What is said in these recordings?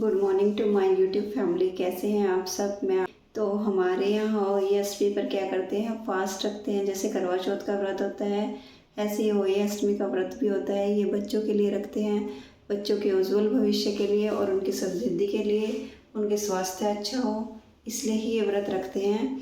Good morning to my YouTube family. कैसे हैं आप सब? तो हमारे यहाँ होली अष्टमी पर क्या करते हैं, फास्ट रखते हैं। जैसे करवा चौथ का व्रत होता है, ऐसे ही होली अष्टमी का व्रत भी होता है। ये बच्चों के लिए रखते हैं, बच्चों के उज्जवल भविष्य के लिए और उनकी समृद्धि के लिए, उनके स्वास्थ्य अच्छा हो, इसलिए ही ये व्रत रखते हैं।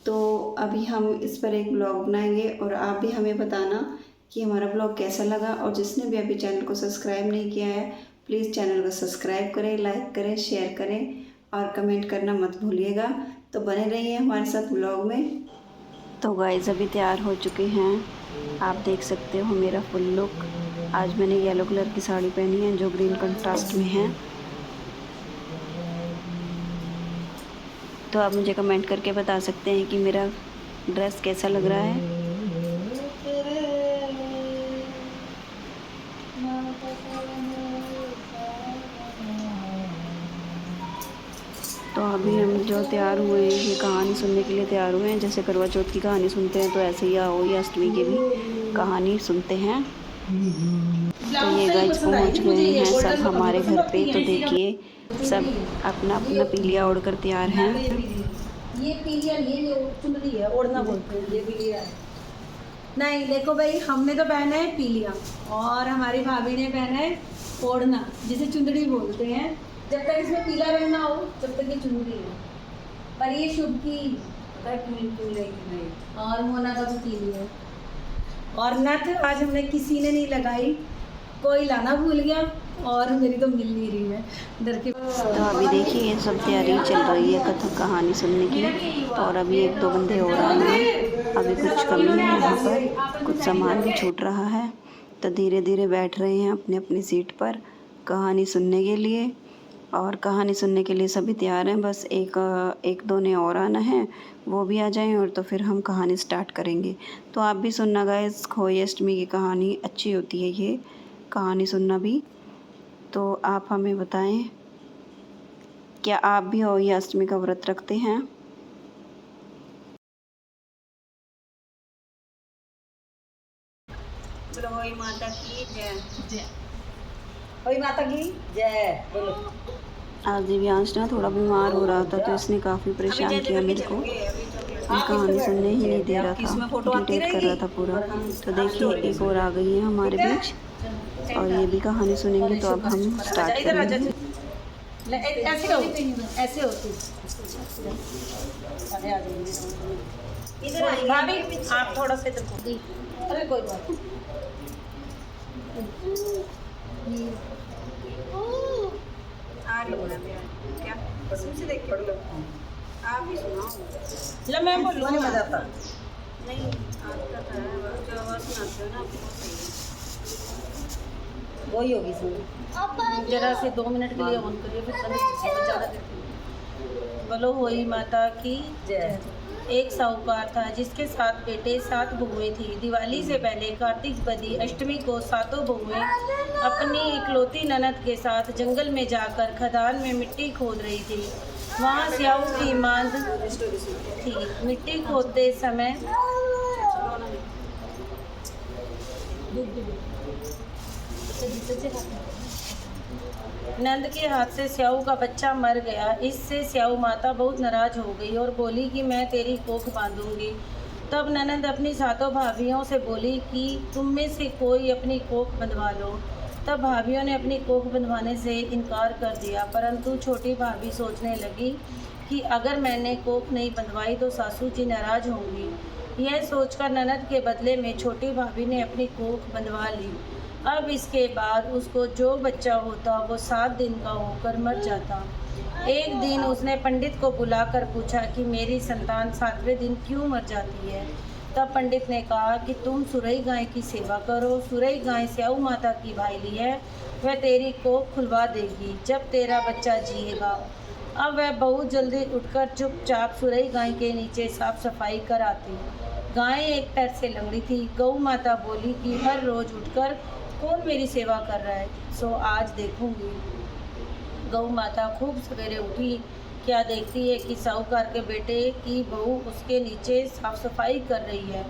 तो अभी हम इस पर एक ब्लॉग बनाएंगे और आप भी हमें बताना कि हमारा ब्लॉग कैसा लगा। और जिसने भी अभी चैनल को सब्सक्राइब नहीं किया है, प्लीज़ चैनल को सब्सक्राइब करें, लाइक करें, शेयर करें और कमेंट करना मत भूलिएगा। तो बने रहिए हमारे साथ ब्लॉग में। तो गाइस अभी तैयार हो चुके हैं, आप देख सकते हो मेरा फुल लुक। आज मैंने येलो कलर की साड़ी पहनी है जो ग्रीन कंट्रास्ट में है। तो आप मुझे कमेंट करके बता सकते हैं कि मेरा ड्रेस कैसा लग रहा है। तो अभी हम जो तैयार हुए हैं, ये कहानी सुनने के लिए तैयार हुए हैं। जैसे करवा चौथ की कहानी सुनते हैं, तो ऐसे ही होली अष्टमी की भी कहानी सुनते हैं। तो ये गाइस पहुंच गए हैं सब हमारे घर पे। तो देखिए सब अपना अपना पीलिया ओढ़ कर तैयार हैं। ये पीलिया, ये चुनरी है, ओढ़ना बोलते हैं, ये पीलिया है। नहीं देखो भाई, हमने तो पहना है पीलिया और हमारी भाभी ने पहना है ओढ़ना, जिसे चुंदड़ी बोलते हैं। जब तक इसमें पीला रंग ना हो जब तक ये चुनरी है। पर ये शुभ की और मोना का भी पीली है। और नथ आज हमने किसी ने नहीं लगाई, कोई लाना भूल गया और मेरी तो मिल नहीं रही है डर के। तो अभी देखिए ये सब तैयारी चल रही है कथक कहानी सुनने की। और अभी एक दो बंदे और आए हैं, अभी कुछ कमी है यहाँ पर, कुछ सामान भी छूट रहा है। तो धीरे धीरे बैठ रहे हैं अपनी अपनी सीट पर कहानी सुनने के लिए। और कहानी सुनने के लिए सभी तैयार हैं, बस एक दो ने और आना है, वो भी आ जाएं और तो फिर हम कहानी स्टार्ट करेंगे। तो आप भी सुनना गाइस, होली अष्टमी की कहानी अच्छी होती है ये कहानी सुनना भी। तो आप हमें बताएं, क्या आप भी होली अष्टमी का व्रत रखते हैं? बोलो होई माता की जय। जय होई माता की जय। बोलो। आज दिव्यांश ना थोड़ा बीमार हो रहा था, तो इसने काफ़ी परेशान किया मेरे को। ये कहानी सुनने ही नहीं दे रहा था, इरिटेट कर रहा था पूरा। तो देखिए एक और आ गई है हमारे बीच और ये भी कहानी सुनेंगे। तो अब हम स्टार्ट करेंगे। ऐसे होती इधर भाभी, आप थोड़ा सा इधर। अरे कोई बात आ रही है क्या? कसम से देख के पढ़ लो, आप ही सुनाओ। ले मैं बोलूँ नहीं मजा आता नहीं, आपका जो आवाज़ सुनाते हो ना आपको वही होगी। सुन जरा से 2 मिनट के लिए ऑन करिए, फिर ज़्यादा देती। बोलो होई माता की जय। एक साहूकार था जिसके 7 बेटे 7 बहुएं थी। दिवाली से पहले कार्तिक बदी अष्टमी को सातों बहुएं अपनी इकलौती ननद के साथ जंगल में जाकर खदान में मिट्टी खोद रही थी। वहाँ स्याऊ की मांद थी। मिट्टी खोदते समय नंद के हाथ से स्याऊ का बच्चा मर गया। इससे स्याऊ माता बहुत नाराज हो गई और बोली कि मैं तेरी कोख बांधूंगी। तब ननद अपनी सातों भाभियों से बोली कि तुम में से कोई अपनी कोख बंधवा लो। तब भाभियों ने अपनी कोख बंधवाने से इनकार कर दिया, परंतु छोटी भाभी सोचने लगी कि अगर मैंने कोख नहीं बंधवाई तो सासू जी नाराज होंगी। यह सोचकर ननद के बदले में छोटी भाभी ने अपनी कोख बंधवा ली। अब इसके बाद उसको जो बच्चा होता वो 7 दिन का होकर मर जाता। एक दिन उसने पंडित को बुलाकर पूछा कि मेरी संतान 7वें दिन क्यों मर जाती है। तब पंडित ने कहा कि तुम सुरई गाय की सेवा करो। सुरई गाय स्याऊ माता की भाईली है, वह तेरी कोख खुलवा देगी जब तेरा बच्चा जिएगा। अब वह बहुत जल्दी उठकर चुपचाप सुरई गाय के नीचे साफ सफाई कर आती। गाय एक पैर से लंगड़ी थी। गौ माता बोली कि हर रोज़ उठकर कौन मेरी सेवा कर रहा है, सो आज देखूंगी। गौ माता खूब सवेरे उठी, क्या देखती है कि साहूकार के बेटे की बहू उसके नीचे साफ सफाई कर रही है।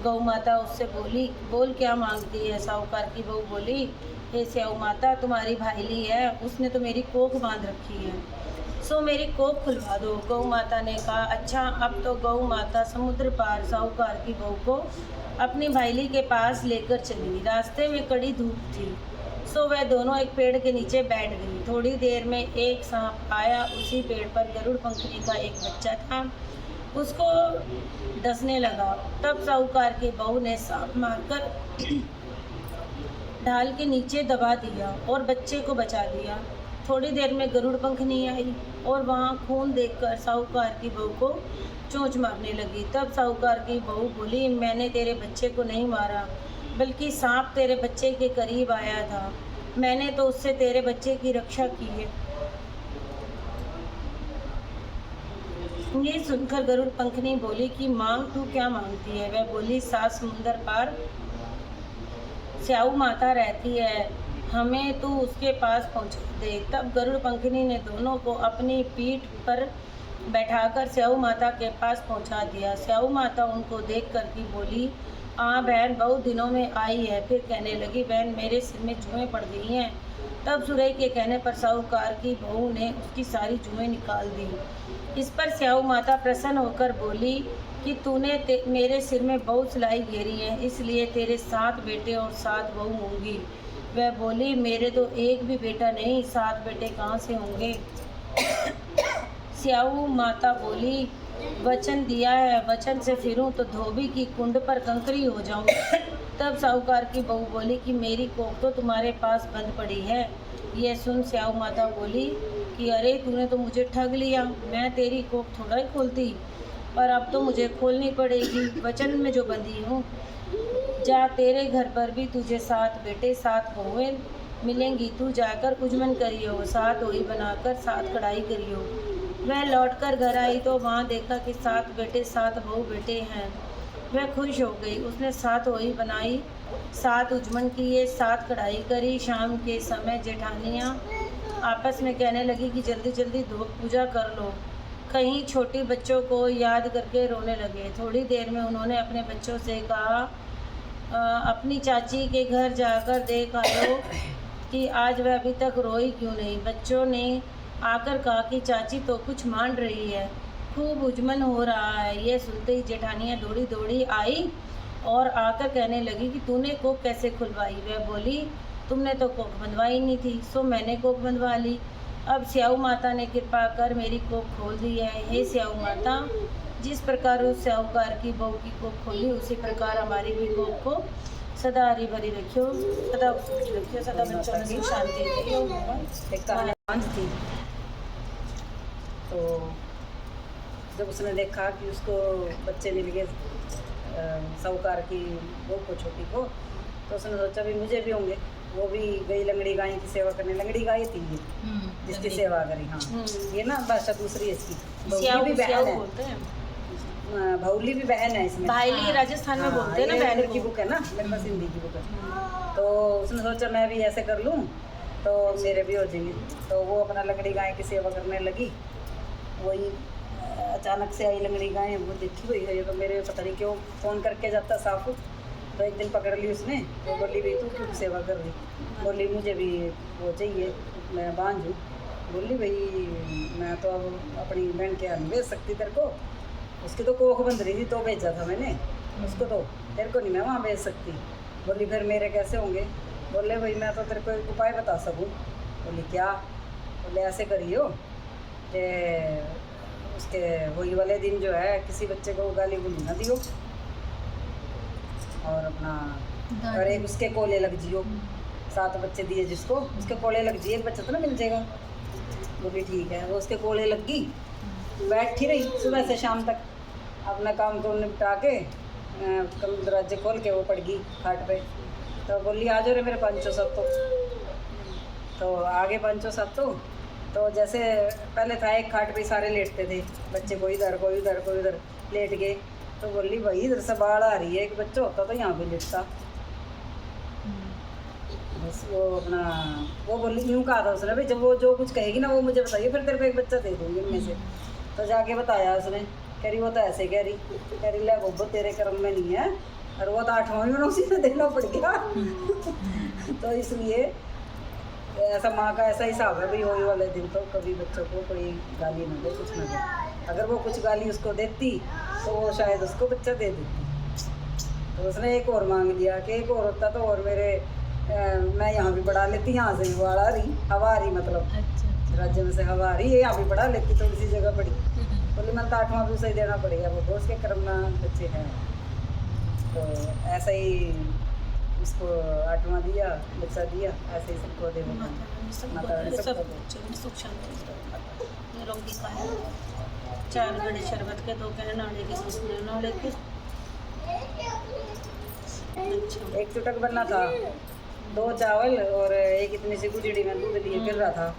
गौ माता उससे बोली, बोल क्या मांगती है। साहूकार की बहू बोली, हे स्याऊ माता, तुम्हारी भाईली है, उसने तो मेरी कोख बांध रखी है, सो मेरी कोख खुलवा दो। गौ माता ने कहा, अच्छा। अब तो गौ माता समुद्र पार साहूकार की बहू को अपनी भाईली के पास लेकर चली। रास्ते में कड़ी धूप थी, सो वह दोनों एक पेड़ के नीचे बैठ गई। थोड़ी देर में एक सांप आया। उसी पेड़ पर गरुड़ पंखनी का एक बच्चा था, उसको डसने लगा। तब साहूकार की बहू ने सांप मारकर ढाल के नीचे दबा दिया और बच्चे को बचा दिया। थोड़ी देर में गरुड़ पंखनी आई और वहाँ खून देखकर साहूकार की बहू को चोंच मारने लगी। तब साहूकार की बहू बोली, मैंने तेरे बच्चे को नहीं मारा, बल्कि सांप तेरे बच्चे के करीब आया था, मैंने तो उससे तेरे बच्चे की रक्षा की है। ये सुनकर गरुड़ पंखनी बोली कि मांग तू क्या मांगती है। वह बोली, सात समुंदर पार स्याऊ माता रहती है, हमें तू उसके पास पहुंचा दे। तब गरुड़ पंखनी ने दोनों को अपनी पीठ पर बैठाकर स्याऊ माता के पास पहुंचा दिया। स्याऊ माता उनको देख कर की बोली, हाँ बहन, बहुत दिनों में आई है। फिर कहने लगी, बहन मेरे सिर में जुएँ पड़ गई हैं। तब सुरई के कहने पर साहूकार की बहू ने उसकी सारी जुएँ निकाल दी। इस पर स्याऊ माता प्रसन्न होकर बोली कि तूने मेरे सिर में बहुत सिलाई घेरी है, इसलिए तेरे 7 बेटे और 7 बहू होंगी। वह बोली, मेरे तो एक भी बेटा नहीं, 7 बेटे कहाँ से होंगे। स्याऊ माता बोली, वचन दिया है, वचन से फिरूं तो धोबी की कुंड पर कंकरी हो जाऊं। तब साहूकार की बहू बोली कि मेरी कोख तो तुम्हारे पास बंद पड़ी है। यह सुन स्याऊ माता बोली कि अरे तूने तो मुझे ठग लिया, मैं तेरी कोख थोड़ा ही खोलती, पर अब तो मुझे खोलनी पड़ेगी, वचन में जो बंधी हूँ। जा, तेरे घर पर भी तुझे 7 बेटे 7 बहुएं मिलेंगी, तू जाकर उजमन करियो, 7 ओई बनाकर 7 कढ़ाई करियो। वह लौटकर घर आई तो वहाँ देखा कि 7 बेटे 7 बहू बेटे हैं। वह खुश हो गई। उसने 7 ओई बनाई, 7 उजमन किए, 7 कढ़ाई करी। शाम के समय जेठानियाँ आपस में कहने लगी कि जल्दी जल्दी धूप पूजा कर लो। कहीं छोटी बच्चों को याद करके रोने लगे। थोड़ी देर में उन्होंने अपने बच्चों से कहा, अपनी चाची के घर जाकर देख आयो कि आज वह अभी तक रोई क्यों नहीं। बच्चों ने आकर कहा कि चाची तो कुछ मान रही है, खूब उजमन हो रहा है। ये सुनते ही जेठानियाँ दौड़ी दौड़ी आई और आकर कहने लगी कि तूने कोख कैसे खुलवाई। वह बोली, तुमने तो कोख बंधवाई नहीं थी, सो मैंने कोख बंधवा ली। अब स्याऊ माता ने कृपा कर मेरी कोख खोल दी है। हे स्याऊ माता, जिस प्रकार उस स्याहूकार की बहू की कोख खोली, उसी प्रकार हमारी भी कोख को सदा हरी भरी रखियो, सदा खुशी रखियो, सदा बच्चों में सुख शांति रखियो। एक कहानी थी, तो जब उसने देखा कि उसको बच्चे मिल गए साहूकार की बहू को, छोटी को, तो उसने सोचा भी मुझे भी होंगे। वो भी गई लंगड़ी गाय की सेवा करने। लंगड़ी गाय थी ये जिसकी सेवा करी। हाँ, ये ना भाषा दूसरी है इसकी। भौली भी बहन है, भौली भी बहन है इसमें। भाईली राजस्थान में बोलते हैं ना, बहन की बुक है ना, मेरे पास हिंदी की बुक है। तो उसने सोचा मैं भी ऐसे कर लूँ तो मेरे भी हो जाएंगे। तो वो अपना लंगड़ी गाय की सेवा करने लगी। वही अचानक से आई लंगड़ी गाय, वो देखी हुई है, ये तो मेरे पता नहीं क्यों फ़ोन करके जाता साफ। तो एक दिन पकड़ ली उसने। तो बोली, भाई तू क्यों सेवा कर रही। बोली, मुझे भी वो चाहिए, मैं बांझूँ। बोली, भाई मैं तो अब अपनी बहन के यहाँ नहीं भेज सकती तेरे को, उसकी तो कोख बंद रही थी तो भेजा था मैंने उसको, तो तेरे को नहीं मैं वहाँ भेज सकती। बोली, फिर मेरे कैसे होंगे। बोले, भाई मैं तो तेरे को एक उपाय बता सकूँ। बोली, क्या। बोले, ऐसे करियो कि उसके वही वाले दिन जो है किसी बच्चे को गाली गुली ना दियो, और अपना और एक उसके कोले लग जियो। 7 बच्चे दिए जिसको, उसके कोले लग जिए, एक बच्चा तो ना मिल जाएगा। बोली, ठीक है। वो उसके कोले लग गई, बैठी रही सुबह से शाम तक, अपना काम को निपटा के दरवाजे खोल के वो पड़ गई खाट पे। तो बोली, आ जाओ रे मेरे 500 सब। तो आगे 500 सब। तो जैसे पहले था एक खाट पे सारे लेटते थे, बच्चे कोई इधर कोई उधर कोई उधर लेट गए। तो बोली, भाई इधर से बाढ़ आ रही है, एक बच्चा होता तो यहाँ पे लेटता। बस वो अपना वो बोली, यूँ कहा था उसने, भाई जब वो जो कुछ कहेगी ना वो मुझे बताइए, फिर तेरे को एक बच्चा दे दूँगी उनमें से। तो जाके बताया उसने। कह रही, वो तो ऐसे कह रही ले, वो तेरे कर्म में नहीं है, और वो तो 8वां में उसी में देना पड़ गया। तो इसलिए ऐसा माँ का ऐसा हिसाब है भाई, होली वाले दिन तो कभी बच्चों को कोई गाली ना दे, कुछ ना दे। अगर वो कुछ गाली उसको देती तो वो शायद उसको बच्चा दे देती। तो उसने एक और मांग लिया कि एक और होता तो और मेरे मैं यहाँ भी बढ़ा लेती, यहाँ से भी बढ़ा रही, हवा आ रही, मतलब राज्य में से हवा आ रही है, यहाँ भी बढ़ा लेती, थोड़ी सी जगह पड़ी। बोली मैंने तो 8वां भी उसे ही देना पड़ेगा, वो दोस्त के क्रम में बच्चे हैं। तो ऐसा ही उसको 8वां दिया, बच्चा दिया, ऐसे ही सबको दे माता रानी सबको दे। सुख शांति निरोगी का है। 4 घड़े शरबत के, 2 कहने नाले के, सुसने नाले के। एक चुटक बनना था, 2 चावल और एक इतनी सी गुजड़ी में दूध लिए फिर रहा था।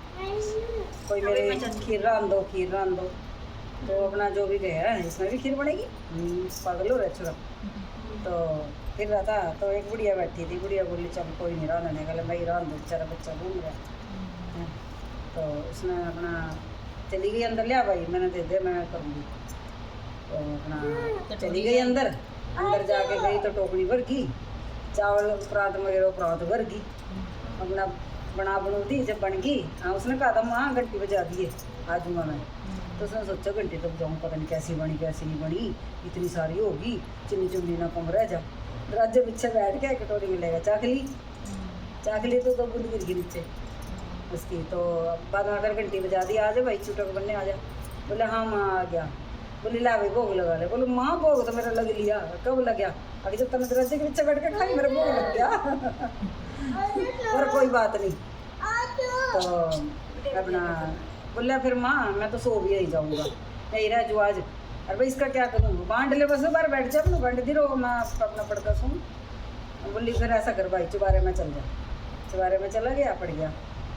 कोई मेरे खीर रान दो, खीर रान दो। तो अपना जो भी कहे इसमें भी खीर बनेगी, पागल हो रहा छोरा। तो फिर रहा था, तो एक बुढ़िया बैठी थी, बुढ़िया बोली चल कोई नहीं रांधने का, मैं रान दो, बेचारा बच्चा घूम रहा है। तो उसने अपना चली गई अंदर, लिया भाई मैंने दे दे, मैं करूँगी। तो अपना चली गई अंदर, अंदर जाके गई तो टोकरी भर गई चावल, परात वगैरह परात भर गई, अपना बना दी। जब बन गई, हाँ उसने कहा था माँ घंटी बजा दिए आ जाऊँगा मैं। तो उसने सोचा घंटे तक जाऊँ, पता नहीं कैसी बनी कैसी नहीं बनी, इतनी सारी होगी, चिन्नी चुन्नी ना कम रह जा। दरवाजे पीछे बैठ के कटोरी में लेगा, चाख ली तो 2 बूंद गिर गई नीचे उसकी। तो बाद में अगर घंटी बजा दी, आ जा भाई चुटक बनने आ जा। बोले हाँ माँ आ गया। बोली ला भाई भोग लगा ले। बोले माँ भोग तो मेरा लग लिया, कब लग गया? अभी जब तुमने दरवाजे के पीछे बैठ के खाई मेरा भोग लग गया। और कोई बात नहीं। तो अपना बोला फिर माँ मैं तो सो भी ही जाऊँगा, नहीं रह जो आज। अरे भाई इसका क्या करूँ, बांट ले बस, बाहर बैठ जा, अपना बांट दी रहो, मैं अपना पढ़ता सुन। बोली फिर ऐसा कर भाई चुबारे में चल जा। चुबारे में चला गया, पड़ गया।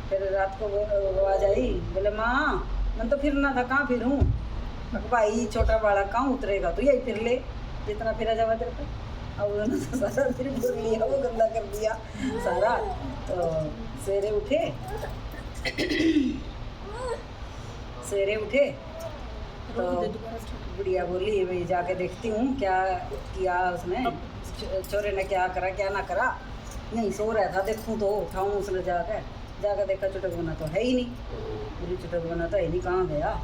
फिर रात को आवाज आई, बोले माँ मैं तो फिरना था, कहाँ फिरूँ? भाई छोटा बाड़ा कहाँ उतरेगा, तो यही फिर ले जितना फिरा जावा तेरे पे। अब उन्होंने तो सारा फिर फिर लिया, वो गंदा कर दिया सारा। तो सवेरे उठे तो बुढ़िया बोली भाई जाके देखती हूँ क्या किया उसने, छोरे ने क्या करा क्या ना करा। नहीं सो रहा था, देखूँ तो उठाऊँ उसने जाकर देखा चुटक बना तो है ही नहीं। बोली चुटक बना तो है नहीं, कहाँ गया?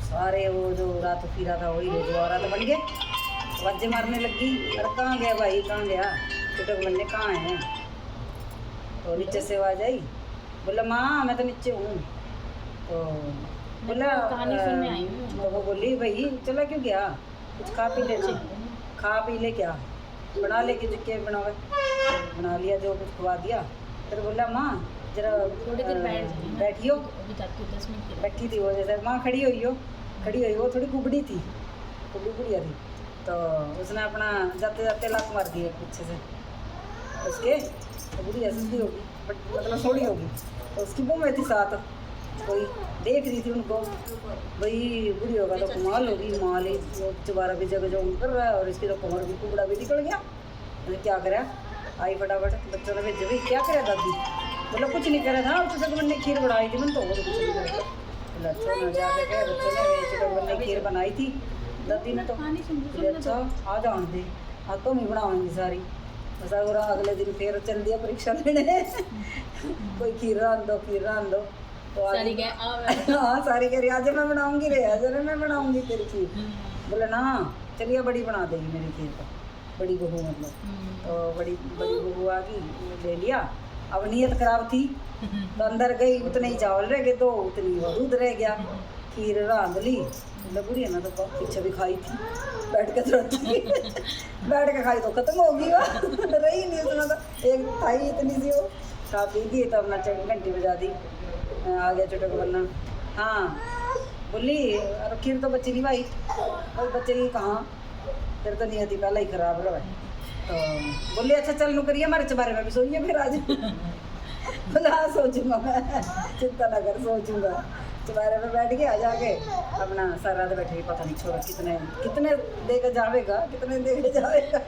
सारे वो जो रात फिरा था वही जो आ रहा था बन गए, आवाज़ें मारने लगी, अरे कहाँ गया भाई कहाँ गया, चुटक बनने कहाँ है? तो नीचे से आवाज आई, बोला माँ मैं तो नीचे हूँ। तो बोला तो वो बोली भाई चला क्यों गया, कुछ खा पी लेना, खा पी ले क्या, बना ले कि के बनावे। बना लिया, जो कुछ खुआ दिया। फिर बोला माँ जरा बैठियो, बैठी थी वो जैसे माँ खड़ी हुई हो, वो थोड़ी कुबड़ी थी, बुढ़िया थी। तो उसने अपना जाते जाते लात मार दी पीछे से उसके, तो बुढ़िया सस्ती होगी मतलब थोड़ी होगी। तो उसकी वो में थी साथ, कोई देख रही थी उनको, भाई बुढ़ी होगा तो कमाल होगी, माल ही दोबारा भी जगह जो कर रहा है, और इसकी तो कमर भी कुबड़ा भी निकल गया। मैंने क्या करा, आई फटाफट, बच्चों ने भेजे भाई क्या करा दादी? बोला कुछ नहीं करा था, चुटक बनने खीर बनाई थी मैंने, तो और कुछ नहीं करा। बोला अच्छा ना जाके क्या बच्चों ने चुटक बनने खीर बनाई थी दादी ने। तो बोले अच्छा आ जान दे, आज तो नहीं बनाऊंगी सारी। बस और अगले दिन फिर चल दिया परीक्षा लेने। कोई खीर रान दो, खीर रान दो। तो हाँ सारी कह रही आज मैं बनाऊंगी रे, आज मैं बनाऊंगी तेरी खीर। बोले ना चलिए बड़ी बना देगी मेरी खीर को, बड़ी बहू मतलब। तो बड़ी बहू आ गई, ले लिया। अब नीयत खराब थी तो अंदर गई, उतने ही चावल रह गए, तो उतनी वो दूध रह गया, खीर रांध ली। बुढ़ी है ना तो पीछे भी खाई थी, बैठ के बैठ के खाई तो खत्म हो गई, वो रही नहीं उसमें, तो एक थाई इतनी सी वो खा पी गई। तो अपना घंटी बजा दी, आ गया चुटक बनना। हाँ बोली अरे खीर तो बच्ची नहीं भाई, और बच्चे की कहाँ, फिर तो नहीं आती पहले ही खराब रहा। तो बोली अच्छा चल नु करिए, हमारे बारे में भी सोइए फिर आज। बोला हाँ सोचूंगा मैं, चिंता ना कर सोचूंगा। चुबारे में बैठ गया, जाके अपना सारा रात बैठे, पता नहीं छोरा कितने देकर जावेगा, कितने देकर जावेगा।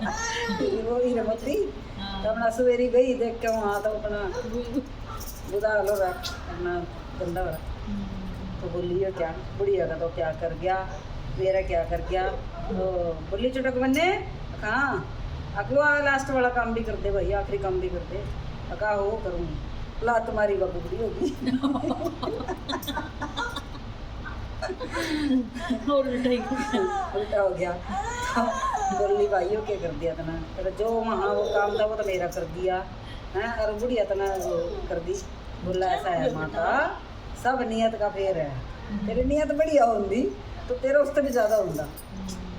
वो हीरे मोती। तो अपना सवेरी गई, देख के वहाँ तो अपना बुधा लो रहा अपना गंदा हो रहा। तो बोली ये क्या बुढ़िया का तो क्या कर गया, मेरा क्या कर गया। तो बोली चुटक बनने कहाँ, अगलो लास्ट वाला काम भी कर दे भाई, आखिरी काम भी कर दे। कहा हो करूँगी, ला तुम्हारी बबुड़ी होगी। और उल्टा हो गया। बोली भाई हो क्या कर दिया तना, तेरा जो वहाँ वो काम था वो तो मेरा कर दिया है, और बुढ़िया तना वो कर दी। बोला ऐसा है माता, सब नियत का फेर है, तेरी नियत बढ़िया होंगी तो तेरा उससे भी ज़्यादा होगा।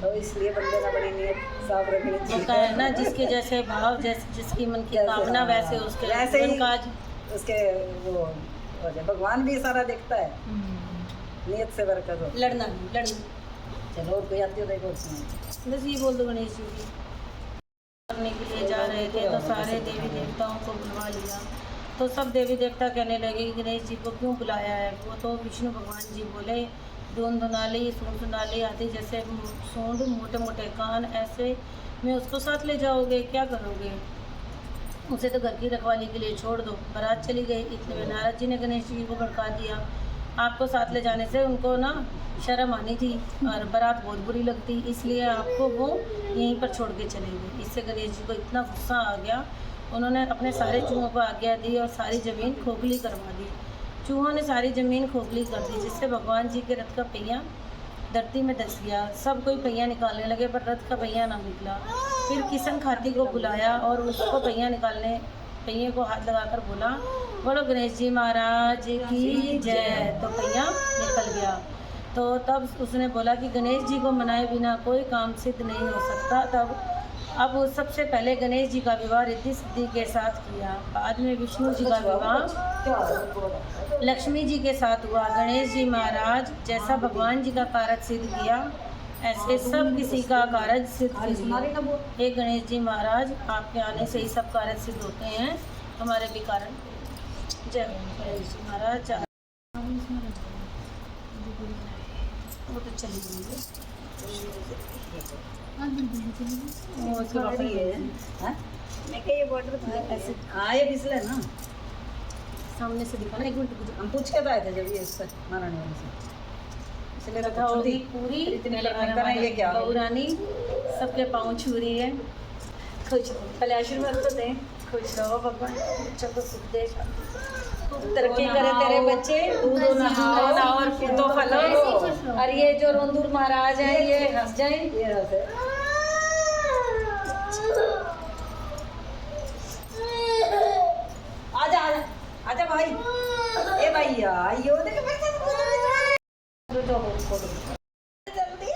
तो इसलिए बंदे ना बड़ी नियत साफ रखनी चाहिए। होता है ना, जिसके जैसे भाव, जैसे जिसकी मन की कामना वैसे उसके वैसे ही काज। उसके वो हो जाए। भगवान भी सारा देखता है, नियत से बरकत हो। लड़ना। चलो और कोई आती हो देखो उसमें। बस ये बोल दो गणेश जी की करने के लिए जा रहे थे तो सारे देवी देवताओं को बुलवा लिया। तो सब देवी देवता कहने लगे कि गणेश जी को क्यों बुलाया है। वो तो विष्णु भगवान जी बोले, धुन धुनाली सूंड सुनाली आदि जैसे सूंड, मोटे मोटे कान, ऐसे में उसको साथ ले जाओगे, क्या करोगे? उसे तो घर की रखवाली के लिए छोड़ दो। बारात चली गई, इतने में नारद जी ने गणेश जी को भड़का दिया। आपको साथ ले जाने से उनको ना शर्म आनी थी और बारात बहुत बुरी लगती, इसलिए आपको वो यहीं पर छोड़ के चले गए। इससे गणेश जी को इतना गुस्सा आ गया, उन्होंने अपने सारे चूहों को आज्ञा दी और सारी ज़मीन खोखली करवा दी। चूहों ने सारी ज़मीन खोखली कर दी, जिससे भगवान जी के रथ का पहिया धरती में धंस गया। सब कोई पहिया निकालने लगे पर रथ का पहिया ना निकला। फिर किशन खाती को बुलाया और उसको पहिए को हाथ लगाकर बोला, बोलो गणेश जी महाराज की जय। तो पहिया निकल गया। तो तब उसने बोला कि गणेश जी को मनाए बिना कोई काम सिद्ध नहीं हो सकता। तब अब सबसे पहले गणेश जी का विवाह रिद्धि सिद्धि के साथ किया। बाद में विष्णु जी का विवाह लक्ष्मी जी के साथ हुआ। गणेश जी महाराज जैसा भगवान जी का कार्य सिद्ध किया, ऐसे सब किसी का कार्य सिद्ध कीजिए। हे गणेश जी महाराज, आपके आने से ही सब कार्य सिद्ध होते हैं, हमारे भी कारण। जय गणेश जी महाराज। वो तो चली गई ये बॉर्डर ऐसे आए फिसले ना, सामने से दिखा ना। एक मिनट, हम पूछ के तो आए थे जब ये इससे महारानी वाले से, इसलिए कथा होगी पूरी। इतनी करें ये क्या बहू रानी सबके पाँव छू रही है। खुश रहो, पहले आशीर्वाद तो दें। खुश रहो भगवान, बच्चों को सुख दे, तरक्की करे तेरे बच्चे, दूध नहाओ और फिर तो फलो। और ये जो रोंदूर महाराज है ये हंस जाए। ये हंसे। आजा आजा आजा भाई, ए भैया यो देख जल्दी,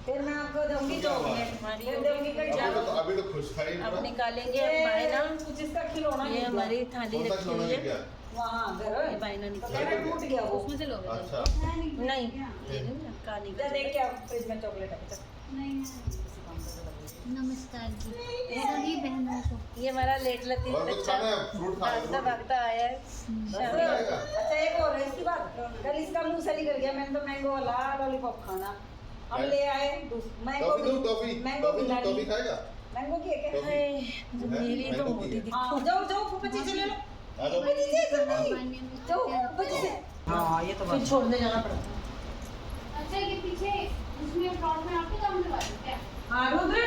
फिर मैं आपको दूंगी चॉकलेट। अभी तो खुश था ही। अब निकालेंगे हम बायना। कुछ इसका खिलौना ये हमारी थाली रखी हुई है, वहाँ घर ये बायना निकाल पहले टूट गया वो। उसमें से लो। अच्छा नहीं ये कहानी जा देख के आओ, फ्रिज में चॉकलेट है। नमस्कार जी सभी बहनों को। ये हमारा लेट लतीफ और कुछ बच्चा खाना है? फ्रूट खा लो। भागता भागता आया है। अच्छा एक और है इसकी बात, कल इसका मुंह से निकल गया, मैंने तो मैंगो वाला लॉलीपॉप खाना, हम ले आए मैंगो मैंगो टॉफी खाएगा? मैंगो की है क्या? है? मेरी तो मैंगो मोटी की है। दिखती हाँ जाओ जाओ फूफा जी से ले लो, आ जाओ। फूफा जी से जाओ फूफा जी से। हाँ ये तो फिर छोड़ने जाना पड़ता। अच्छा ये पीछे उसमें प्लॉट में आपके काम करवा देते हैं। हाँ रुद्र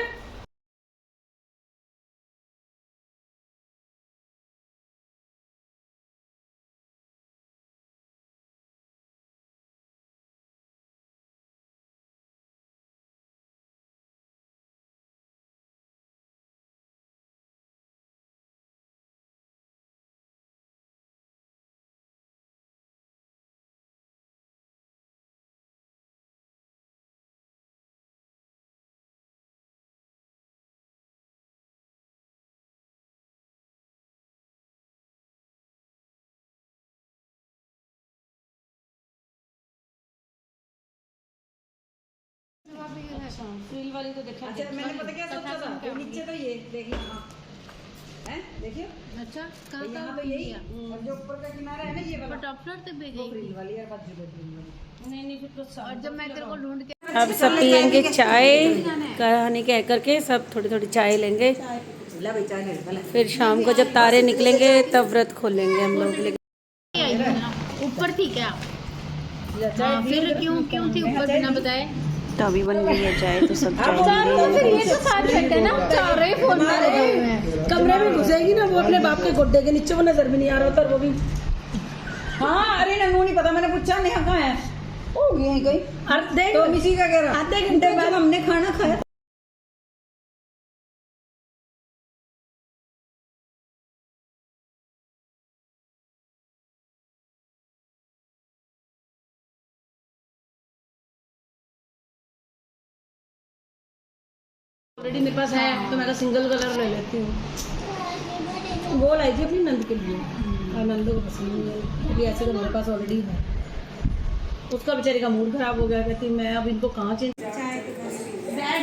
फ्रिल वाली तो देखा। अच्छा मैंने पता क्या सोचा था, ये नीचे तो ये देखिए, हाँ हैं देखिए, अच्छा तो यहाँ तो यही और जो ऊपर का किनारा है ना ये वाला टॉपलर तो वो बेगेगी। फ्रिल वाली और बाजू फ्रिल वाली। नहीं नहीं फिर तो और जब मैं तेरे को ढूंढ के अब सब पियेंगे चाय, कहानी कह करके सब थोड़ी थोड़ी चाय लेंगे। ला भाई चाय ले पहले। फिर शाम को जब तारे निकलेंगे तब व्रत खोलेंगे हम लोग। आई हूँ ना, ऊपर थी क्या? हाँ, फिर क्यों क्यों थी ऊपर बिना बताए? तो अभी बन गई है चाय, तो सब चाय कमरे में घुसेगी ना वो अपने बाप के गुड्डे के नीचे, वो नजर भी नहीं आ रहा था वो भी। हाँ अरे नन्नू नहीं पता, मैंने पूछा नेहा कहाँ है, हो गई है कहीं। देख तो इसी का कह रहा, आधे घंटे बाद हमने खाना खाया ऑलरेडी मेरे पास है, तो मैं सिंगल कलर ले लेती हूँ। वो लाई थी अपनी नंद के लिए और नंद को पसंद नहीं है, अभी ऐसे तो मेरे पास ऑलरेडी है। उसका बेचारे का मूड खराब हो गया, कहती मैं अब इनको कहाँ चेंज बैठ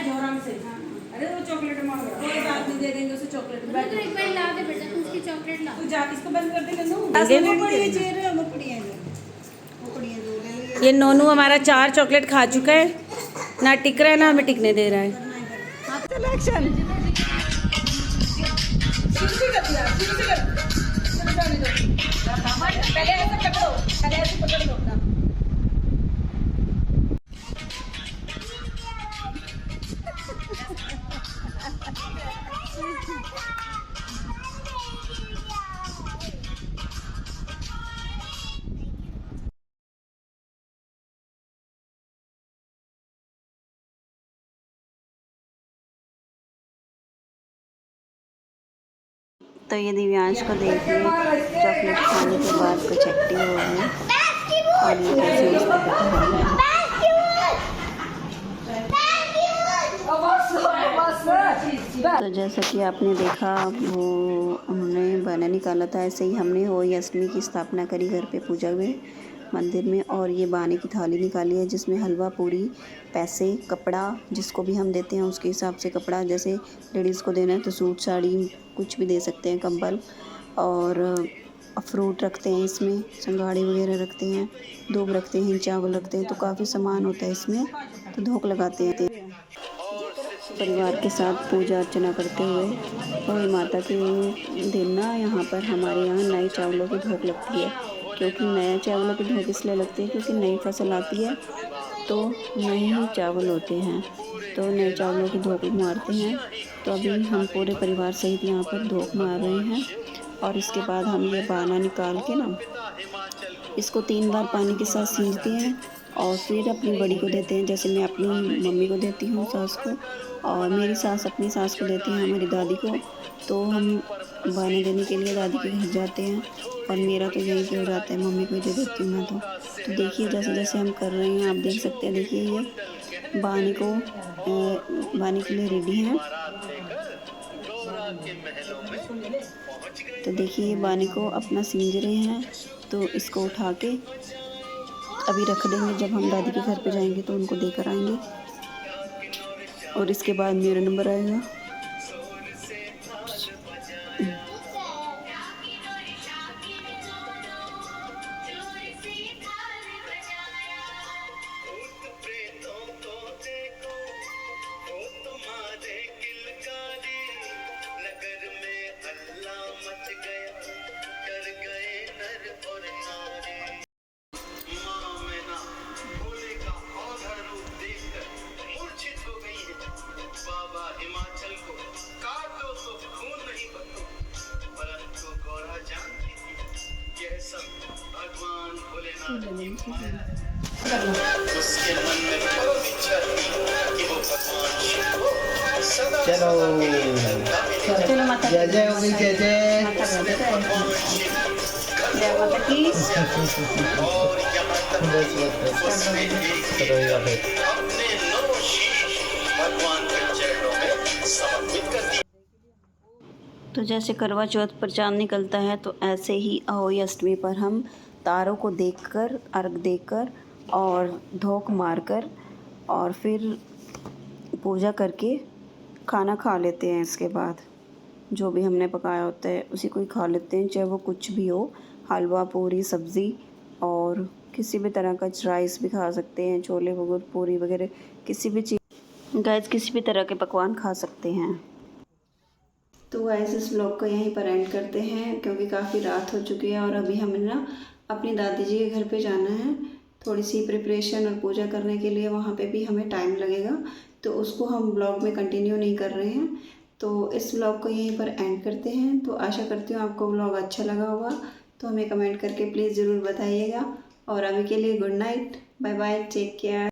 जाओ आराम से। अरे वो चॉकलेट मांग रहा, कोई बात नहीं, दे देंगे उसे चॉकलेट। बैठ तो एक बार ला दे बेटा, तू उसकी चॉकलेट ला। तू जा, इसको बंद कर दे नन्नू। ये नोनू हमारा 4 चॉकलेट खा चुका है, ना टिक रहा है ना हमें टिकने दे रहा है। पहले ऐसे पकड़ो, पहले ऐसे पकड़ लो अपना। तो ये दिव्यांश को देखिए चॉकलेट खाने के बाद कुछ एक्टिव हो रहे हैं और ये कैसे उसको बता रहे हैं। तो जैसा कि आपने देखा वो उन्होंने बना निकाला था, ऐसे ही हमने होली अष्टमी की स्थापना करी घर पे पूजा में मंदिर में। और ये बाने की थाली निकाली है जिसमें हलवा, पूरी, पैसे, कपड़ा, जिसको भी हम देते हैं उसके हिसाब से कपड़ा, जैसे लेडीज़ को देना है तो सूट साड़ी कुछ भी दे सकते हैं, कंबल, और फ्रूट रखते हैं इसमें, संगाड़ी वगैरह रखते हैं, दूब रखते हैं, चावल रखते हैं, तो काफ़ी सामान होता है इसमें। तो धोक लगाते हैं परिवार के साथ पूजा अर्चना करते हुए। और माता के दिन ना यहाँ पर हमारे यहाँ नए चावलों की धोक लगती है, क्योंकि नए चावलों की धोक इसलिए लगती है क्योंकि नई फसल आती है तो नए ही चावल होते हैं, तो नए चावलों की धोक मारते हैं। तो अभी हम पूरे परिवार सहित यहाँ पर धोक मार रहे हैं। और इसके बाद हम ये बाना निकाल के ना इसको 3 बार पानी के साथ सींचते हैं और फिर अपनी बड़ी को देते हैं। जैसे मैं अपनी मम्मी को देती हूँ, सास को, और मेरी सास अपनी सास को देती है, हमारी दादी को। तो हम बाने देने के लिए दादी के घर जाते हैं और मेरा तो यहीं पे हो जाता है, मम्मी को जो देती हूँ मैं। तो देखिए जैसे जैसे हम कर रहे हैं आप देख सकते हैं। देखिए ये बाने के लिए रेडी हैं। तो देखिए ये बाने को अपना सींच रहे हैं, तो इसको उठा के अभी रख देंगे। जब हम दादी के घर पे जाएंगे तो उनको देकर आएंगे और इसके बाद मेरा नंबर आएगा। चलो जय जय हो गई, जय जय माता की। तो जैसे करवा चौथ पर चांद निकलता है तो ऐसे ही अहोई अष्टमी पर हम तारों को देखकर, अर्घ देकर और धोक मारकर और फिर पूजा करके खाना खा लेते हैं। इसके बाद जो भी हमने पकाया होता है उसी को ही खा लेते हैं, चाहे वो कुछ भी हो, हलवा, पूरी, सब्ज़ी, और किसी भी तरह का राइस भी खा सकते हैं, छोले वगैरह, पूरी वगैरह, किसी भी चीज़, गाइस किसी भी तरह के पकवान खा सकते हैं। तो गाइस इस ब्लॉग को यहीं पर एंड करते हैं क्योंकि काफ़ी रात हो चुकी है और अभी हमें ना अपनी दादी जी के घर पे जाना है। थोड़ी सी प्रिपरेशन और पूजा करने के लिए वहाँ पे भी हमें टाइम लगेगा, तो उसको हम ब्लॉग में कंटिन्यू नहीं कर रहे हैं। तो इस ब्लॉग को यहीं पर एंड करते हैं। तो आशा करती हूँ आपको ब्लॉग अच्छा लगा होगा, तो हमें कमेंट करके प्लीज़ ज़रूर बताइएगा। और अभी के लिए good night, bye bye, take care.